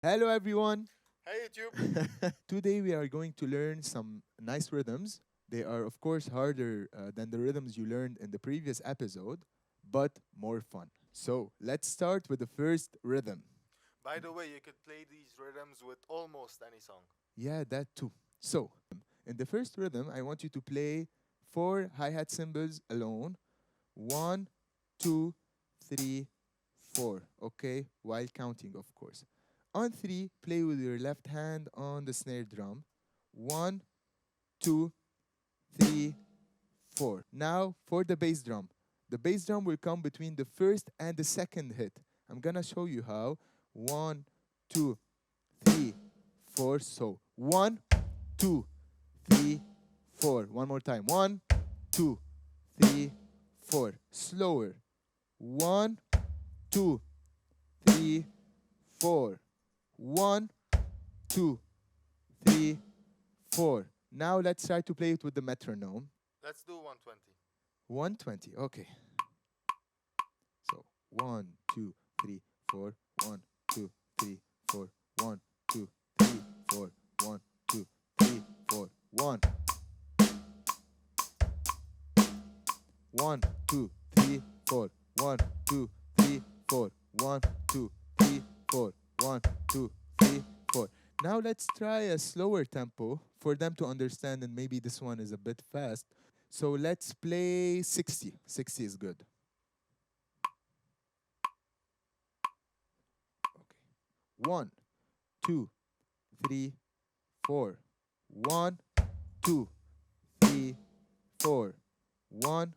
Hello, everyone. Hey YouTube. Today we are going to learn some nice rhythms. They are, of course, harder than the rhythms you learned in the previous episode, but more fun. So let's start with the first rhythm. By the way, you could play these rhythms with almost any song. Yeah, that too. So, in the first rhythm, I want you to play four hi hat cymbals alone. One, two, three, four. Okay, while counting, of course. On three, play with your left hand on the snare drum. One, two, three, four. Now for the bass drum. The bass drum will come between the first and the second hit. I'm gonna show you how. One, two, three, four. So one, two, three, four. One more time. One, two, three, four. Slower. One, two, three, four. One, two, three, four. Now let's try to play it with the metronome. Let's do 120. 120. Okay. So one, two, three, four. One, two, three, four. One, two, three, four. One, two, three, four. One, one, two, three, four. One, two, three, four. One, two, three, four. One, two, three, four. Now let's try a slower tempo for them to understand, and maybe this one is a bit fast. So let's play 60. 60 is good. Okay. One, two, three, four. One, two, three, four. One.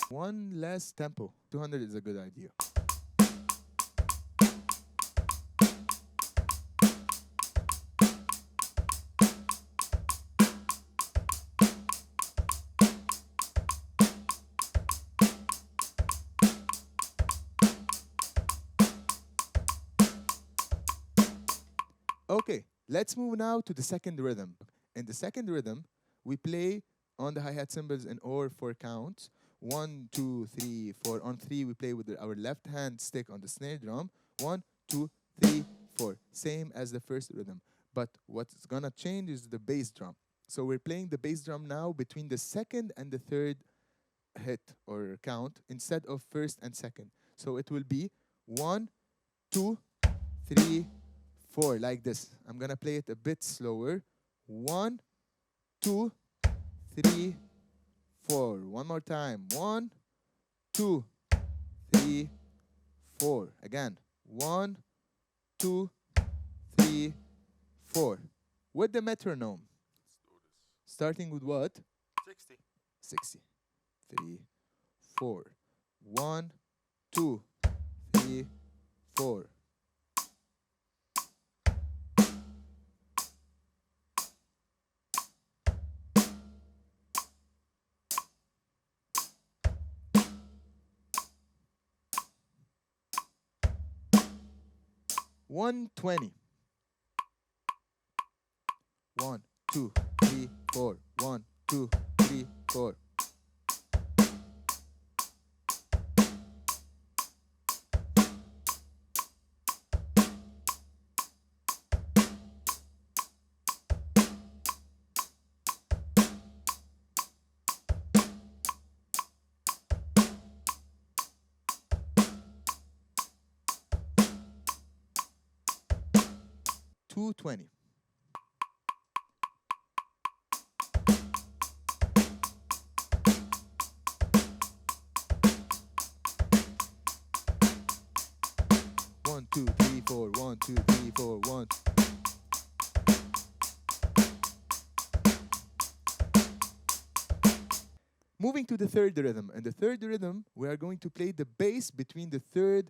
One less tempo. 200 is a good idea. Okay, let's move now to the second rhythm. In the second rhythm, we play on the hi-hat cymbals in or four counts. One, two, three, four. On three, we play with our left hand stick on the snare drum. One, two, three, four. Same as the first rhythm. But what's gonna change is the bass drum. So we're playing the bass drum now between the second and the third hit or count instead of first and second. So it will be one, two, three, four, like this. I'm gonna play it a bit slower. One, two, three, four. One more time. One, two, three, four. Again. One, two, three, four. With the metronome. Let's do this. Starting with what? 60. 60. Three, four. One, two, three, four. One, 20. One, two, three, four. One, two, three, four. Two, 20. One, two, three, four. One, two, three, four. One. Moving to the third rhythm. In the third rhythm, we are going to play the bass between the third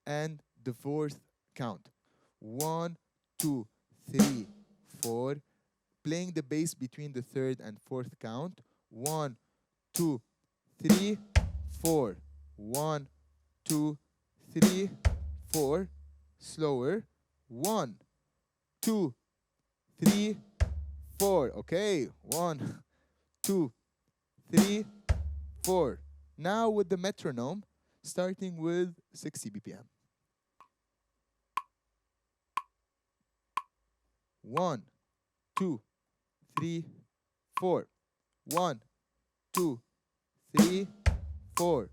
and the fourth count. One, two, three, four. Playing the bass between the third and fourth count. One, two, three, four. One, two, three, four. Slower. One, two, three, four. Okay. One, 2, 3, 4. Now with the metronome, starting with 60 BPM. 1, 2, 3, 4. 1, 2, 3, 4.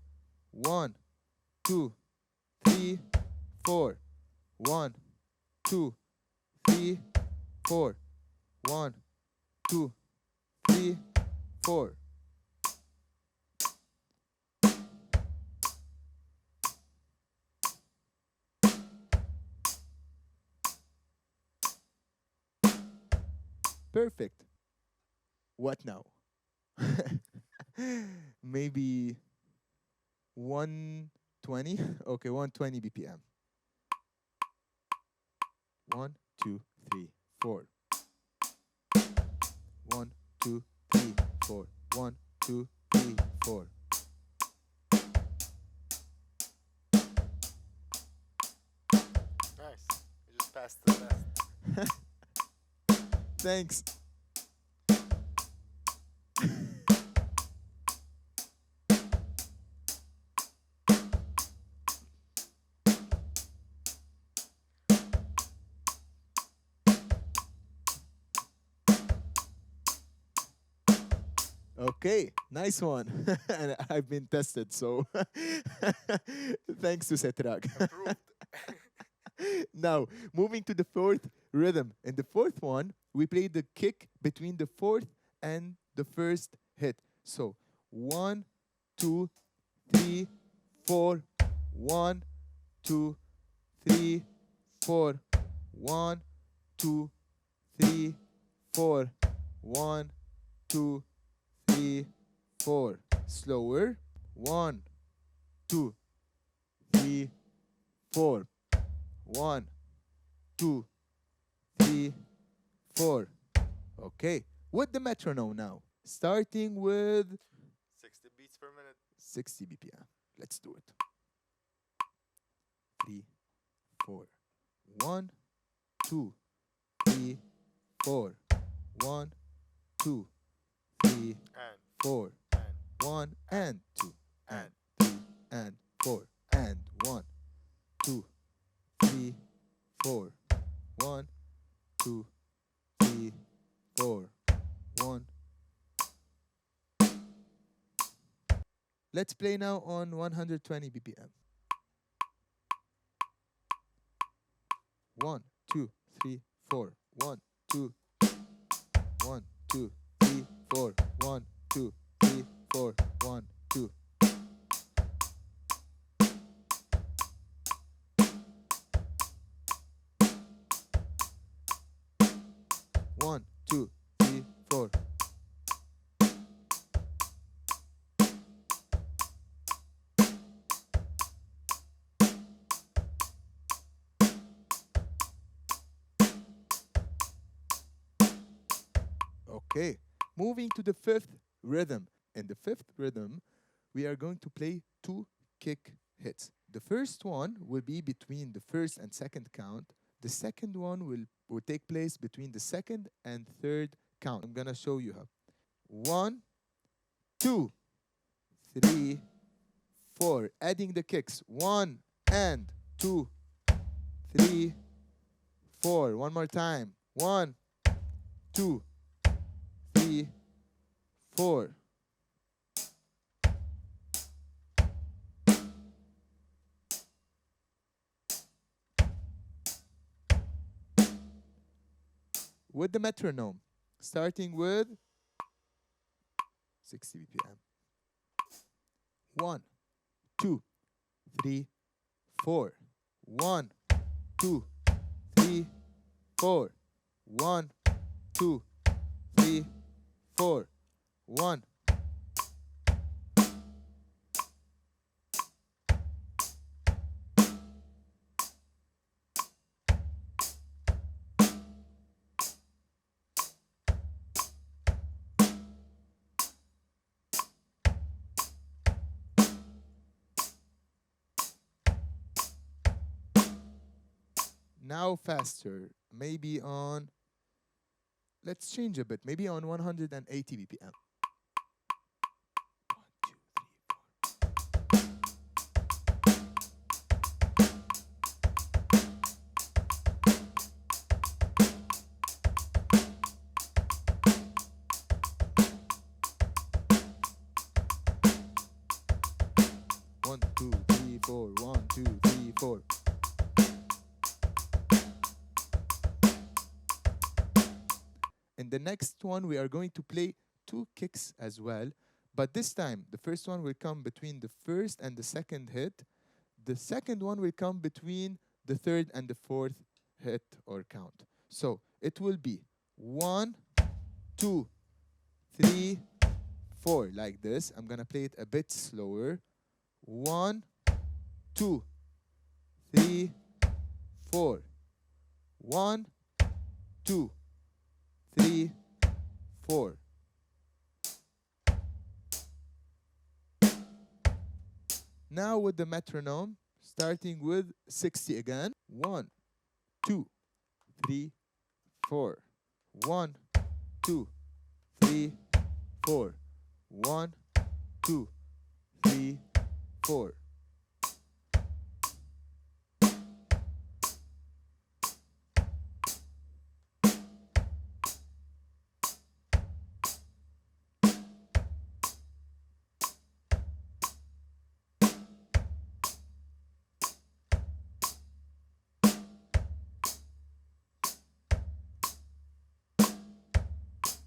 1, 2, 3, 4. 1, 2, 3, 4. 1, 2, 3, 4. Perfect. What now? Maybe 120? Okay, 120 BPM. 1, 2, 3, 4. 1, 2, 3, 4. 1, 2, 3, 4. Nice. You just passed the test. Thanks. Okay, nice one. And I've been tested, so thanks to Setrak. Improved. Now, moving to the fourth rhythm. In the fourth one, we play the kick between the fourth and the first hit. So, 1, 2, 3, 4. 1, 2, 3, 4. 1, 2, 3, 4. 1, 2, 3, 4. Slower. 1, 2, 3, 4. 1, 2, 3, 4. Okay. With the metronome now. Starting with 60 beats per minute. 60 BPM. Let's do it. 3, 4. 1, 2, 3, 4. 1, 2, 3, And 4. and 1 and 2 and and 3 and 4 and 1, 2, 3, 4. 1, 2, 3, 4. 1. Let's play now on 120 BPM. 1, 2, 3, 4. 1, 2, 1, 2, 3, 4. 1, 2, 3, 4. 1, 2. One, two, three, 4. Okay, moving to the fifth rhythm. In the fifth rhythm, we are going to play 2 kick hits. The first one will be between the first and second count. The second one will take place between the second and third count. I'm gonna show you how. 1, 2, 3, 4. Adding the kicks. 1 and 2, 3, 4. One more time. 1, 2, 3, 4. With the metronome, starting with 60 BPM. 1, 2, 3, 4. 1, 2, 3, 4. 1, 2, 3, 4. 1. Now faster, maybe on, let's change a bit, maybe on 180 BPM. In the next one, we are going to play 2 kicks as well. But this time, the first one will come between the first and the second hit. The second one will come between the third and the fourth hit or count. So it will be 1, 2, 3, 4, like this. I'm gonna play it a bit slower. 1, 2, 3, 4. 1, 2, 3, 4. Now with the metronome, starting with 60 again. 1, 2, 3, 4. 1, 2, 3, 4. 1, 2, 3, 4.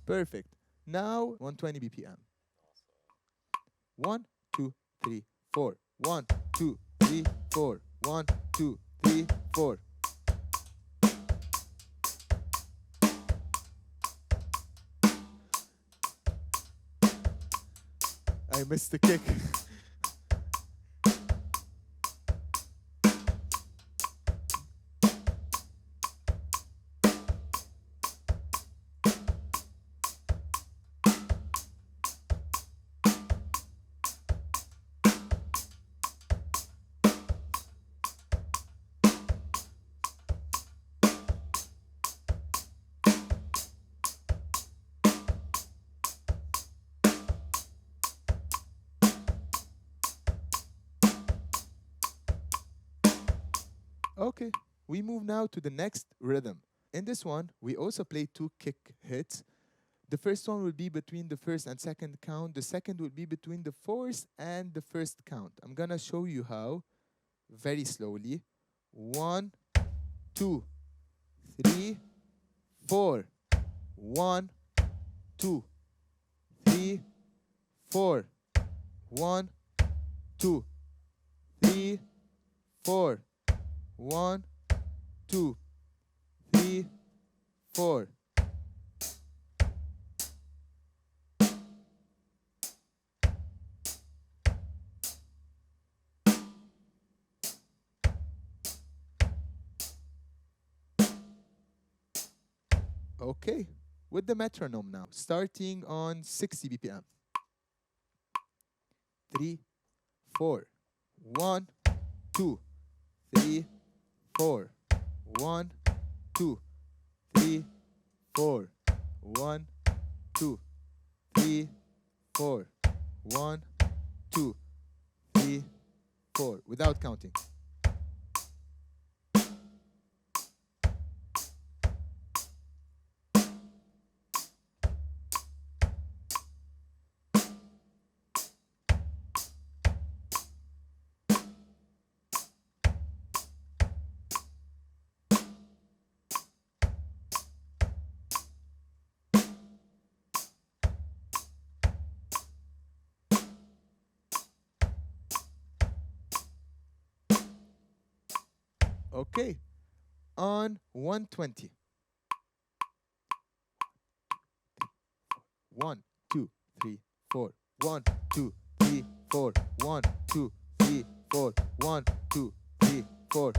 Perfect. Now 120 BPM. 1, 2, 3, 4. 1, 2, 3, 4. 1, 2, 3, 4. I missed the kick. Okay, we move now to the next rhythm. In this one, we also play 2 kick hits. The first one will be between the first and second count. The second will be between the fourth and the first count. I'm gonna show you how very slowly. 1, 2, 3, 4. 1, 2, 3, 4. 1, 2, 3, 4. 1, 2, 3, 4. Okay, with the metronome now, starting on 60 BPM. 3, 4. 1, 2, 3, 4. 1, 2, 3, 4. 1, 2, 3, 4. 1, 2, 3, 4. Without counting. Okay, on 120. 1, 2, 3, 4. 1, 2, 3, 4. 1, 2, 3, 4. 1, 2, 3, 4.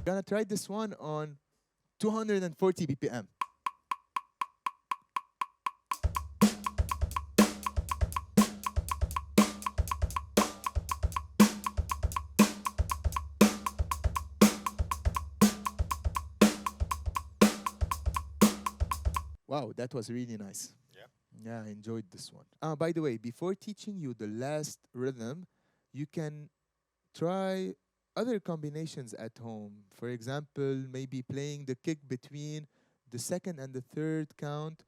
Gonna try this one on 240 BPM. Wow, that was really nice. Yeah. Yeah, I enjoyed this one. By the way, before teaching you the last rhythm, you can try other combinations at home. For example, maybe playing the kick between the second and the third count,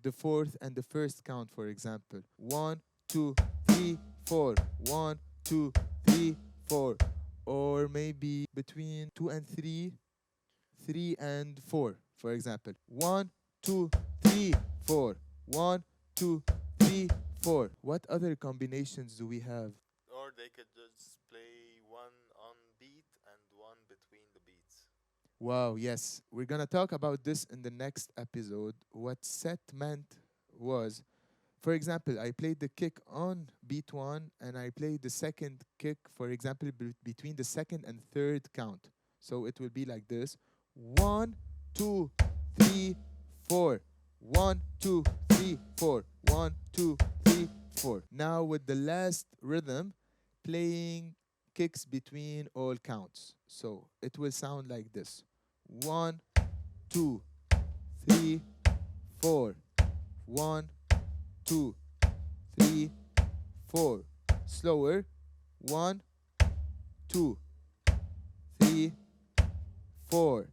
the fourth and the first count, for example. 1, 2, 3, 4. 1, 2, 3, 4. Or maybe between 2 and 3, 3 and 4, for example. 1, 2, 3, 4. 1, 2, 3, 4. What other combinations do we have? Or they could just play one on beat and one between the beats. Wow, yes. We're gonna talk about this in the next episode. What set meant was, for example, I played the kick on beat 1 and I played the second kick, for example, between the second and third count. So it will be like this. 1, 2, 3, 4. 1, 2, 3, 4. 1, 2, 3, 4. Now with the last rhythm, playing kicks between all counts. So it will sound like this. 1, 2, 3, 4. 1, 2, 3, 4. Slower. 1, 2, 3, 4.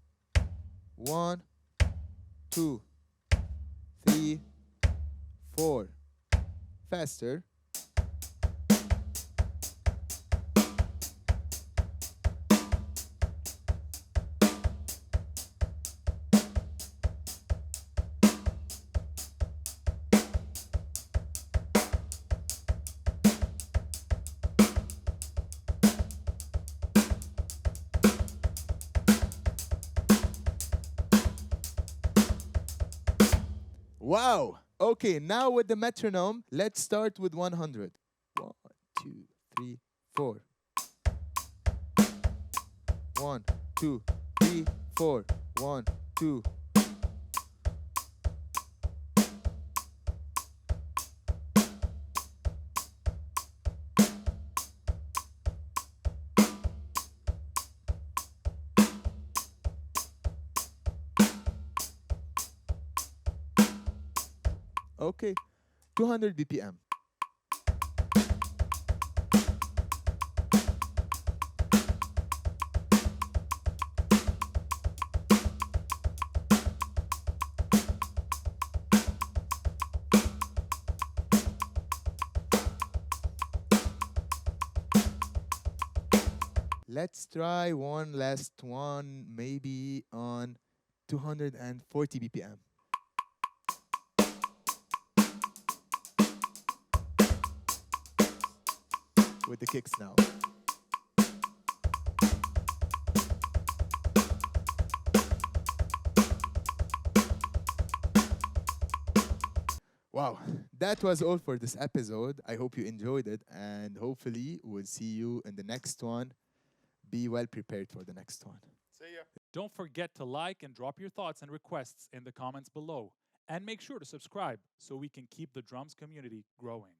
1, 2, 3, 4. Faster. Wow. Okay, now with the metronome, let's start with 100. 1, 2, 3, 4. 1, 2, 3, 4. 1, 2. Okay, 200 BPM. Let's try one last one, maybe on 240 BPM. With the kicks now. Wow, that was all for this episode. I hope you enjoyed it, and hopefully we'll see you in the next one. Be well prepared for the next one. See ya. Don't forget to like and drop your thoughts and requests in the comments below. And make sure to subscribe so we can keep the drums community growing.